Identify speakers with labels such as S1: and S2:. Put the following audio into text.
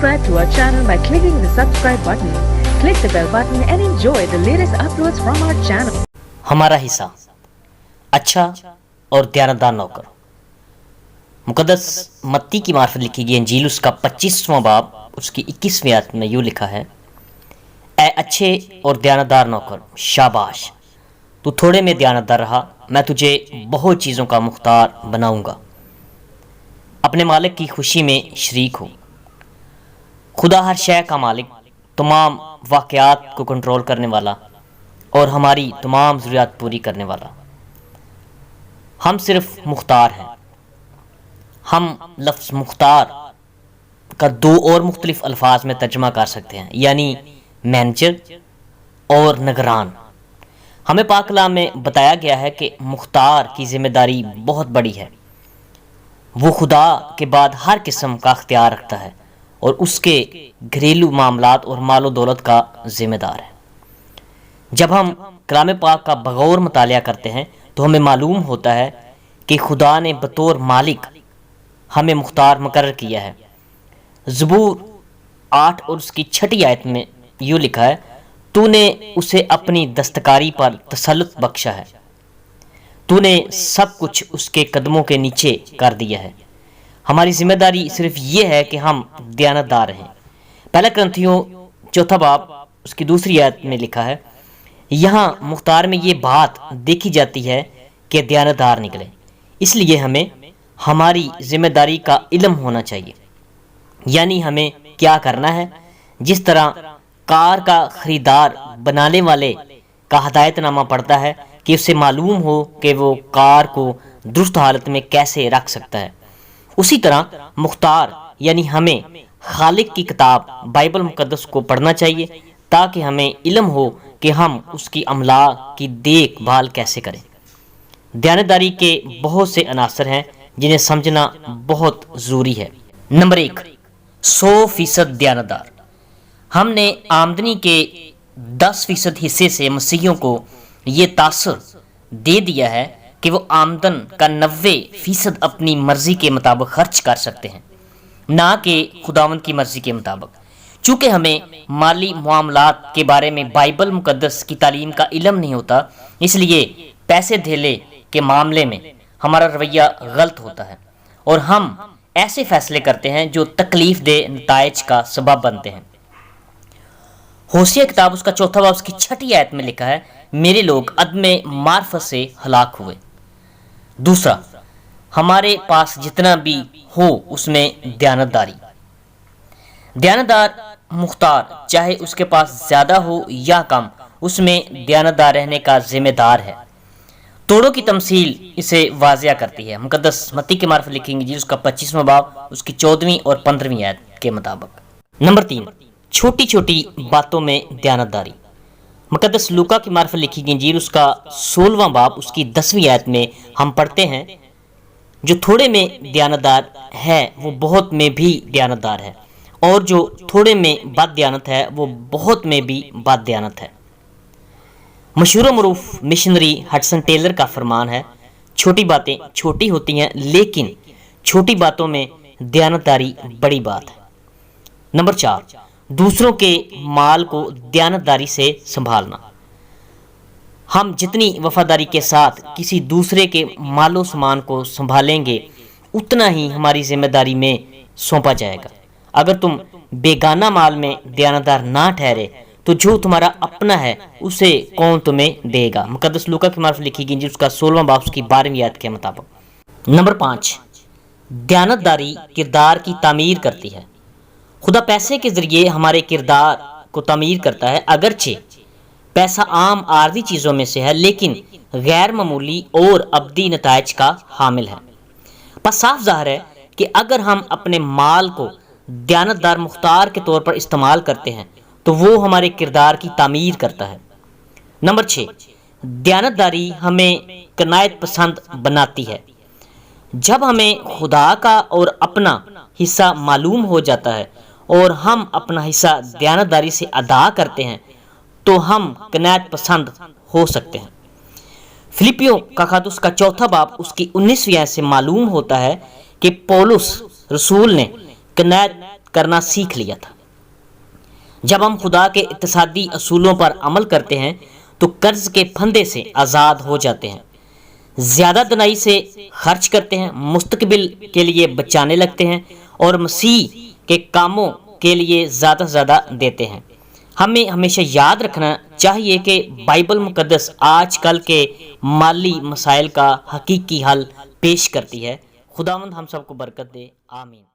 S1: subscribe to our channel by clicking the subscribe button. Click the bell button and enjoy the latest uploads from our channel.
S2: हमारा हिस्सा अच्छा और दयानतदार नौकर। मुकद्दस मत्ती की मार्फत लिखी गई इंजील उसका 25वां बाब उसकी 21वीं आयत में यूँ लिखा है, ऐ अच्छे और दयानतदार नौकर, शाबाश, तू थोड़े में दयानतदार रहा, मैं तुझे बहुत चीज़ों का मुख्तार बनाऊंगा। अपने मालिक की खुशी में शरीक हो। खुदा हर शय का मालिक, तमाम वाक़यात को कंट्रोल करने वाला और हमारी तमाम ज़रूरियात पूरी करने वाला। हम सिर्फ मुख्तार हैं। हम लफ्ज़ मुख्तार का दो और मुख्तलिफ अल्फाज में तर्जमा कर सकते हैं, यानी मैनेजर और निगरान। हमें पाक कलाम में बताया गया है कि मुख्तार की जिम्मेदारी बहुत बड़ी है। वो खुदा के बाद हर किस्म का अख्तियार रखता है और उसके घरेलू मामलात और मालो दौलत का ज़िम्मेदार है। जब हम कलाम पाक का बगौर मुतालिया करते हैं तो हमें मालूम होता है कि खुदा ने बतौर मालिक हमें मुख्तार मुकर्रर किया है। ज़बूर 8 और उसकी 6 आयत में यूँ लिखा है, तूने उसे अपनी दस्तकारी पर तसल्लुत बख्शा है, तूने सब कुछ उसके कदमों के नीचे कर दिया है। हमारी जिम्मेदारी सिर्फ ये है कि हम दयानतदार रहें। पहला करंथियों 4 बाब उसकी 2 आयत में लिखा है, यहाँ मुख्तार में ये बात देखी जाती है कि दयानतदार निकले। इसलिए हमें हमारी जिम्मेदारी का इल्म होना चाहिए, यानी हमें क्या करना है। जिस तरह कार का खरीदार बनाने वाले का हदायतनामा पढ़ता है कि उससे मालूम हो कि वो कार को दुरुस्त हालत में कैसे रख सकता है, उसी तरह मुख्तार यानी हमें खालिक की किताब बाइबल मुकद्दस को पढ़ना चाहिए ताकि हमें इल्म हो कि हम उसकी अमला की देखभाल कैसे करें। दयानतदारी के बहुत से अनासर हैं जिन्हें समझना बहुत ज़रूरी है। नंबर 1, 100% दयानतदार। हमने आमदनी के 10% हिस्से से मसीहियों को ये तासर दे दिया है कि वो आमदन का 90% अपनी मर्जी के मुताबिक खर्च कर सकते हैं, ना कि खुदावंद की मर्जी के मुताबिक। चूँकि हमें माली मामलात के बारे में बाइबल मुकद्दस की तालीम का इल्म नहीं होता, इसलिए पैसे धेले के मामले में हमारा रवैया गलत होता है और हम ऐसे फैसले करते हैं जो तकलीफ दे नताइज का सबब बनते हैं। होसिया किताब उसका 4 बाब उसकी 6 आयत में लिखा है, मेरे लोग अदमे मार्फत से हलाक हुए। दूसरा, हमारे पास जितना भी हो उसमें दयानतदारी। दयानतदार मुख्तार चाहे उसके पास ज़्यादा हो या कम, उसमें दयानतदार रहने का जिम्मेदार है। तोड़ों की तमसील इसे वाजिया करती है। मुकद्दस मत्ती की मार्फत लिखेंगे जी उसका 25वां बाब उसकी 14वीं और 15वीं आयत के मुताबिक। नंबर 3, छोटी छोटी बातों में दयानतदारी। मुकद्दस लूका की मार्फत लिखी गई इंजील उसका 16वां बाब उसकी 10वीं आयत में हम पढ़ते हैं, जो थोड़े में दयानतदार है वो बहुत में भी दयानतदार है, और जो थोड़े में बददयानत है वो बहुत में भी बददयानत है। मशहूर मरूफ मिशनरी हडसन टेलर का फरमान है, छोटी बातें छोटी होती हैं लेकिन छोटी बातों में दयानतदारी बड़ी बात है। नंबर 4, दूसरों के माल को दयानतदारी से संभालना। हम जितनी वफादारी के साथ किसी दूसरे के मालो सामान को संभालेंगे उतना ही हमारी जिम्मेदारी में सौंपा जाएगा। अगर तुम बेगाना माल में दयानतदार ना ठहरे तो जो तुम्हारा अपना है उसे कौन तुम्हें देगा। मुकद्दस लूका की मार्फत लिखी गई उसका 16वां बाब उसकी 12वीं आयत के मुताबिक। नंबर 5, दयानतदारी किरदार की तामीर करती है। खुदा पैसे के ज़रिए हमारे किरदार को तामीर करता है। अगरचे पैसा आम आर्दी चीज़ों में से है लेकिन गैर मामूली और अब्दी नताइज का हामिल है। पर साफ ज़ाहिर है कि अगर हम अपने माल को दयानतदार मुख्तार के तौर पर इस्तेमाल करते हैं तो वो हमारे किरदार की तामीर करता है। नंबर 6, दयानतदारी हमें कनायत पसंद बनाती है। जब हमें खुदा का और अपना हिस्सा मालूम हो जाता है और हम अपना हिस्सा दयानतदारी से अदा करते हैं तो हम कनायत पसंद हो सकते हैं। फिलिपियों का खत उसका 4 बाब उसकी 19वीं आयत से मालूम होता है कि पौलुस रसूल ने कनायत کرنا سیکھ لیا تھا۔ جب ہم خدا کے اقتصادی اصولوں پر عمل کرتے ہیں تو قرض کے پھندے سے آزاد ہو جاتے ہیں، زیادہ دنائی سے خرچ کرتے ہیں، مستقبل کے لیے بچانے لگتے ہیں اور مسیح کے کاموں کے لیے زیادہ سے زیادہ دیتے ہیں۔ ہمیں ہمیشہ یاد رکھنا چاہیے کہ بائبل مقدس آج کل کے مالی مسائل کا حقیقی حل پیش کرتی ہے۔ خداوند ہم سب کو برکت دے، آمین۔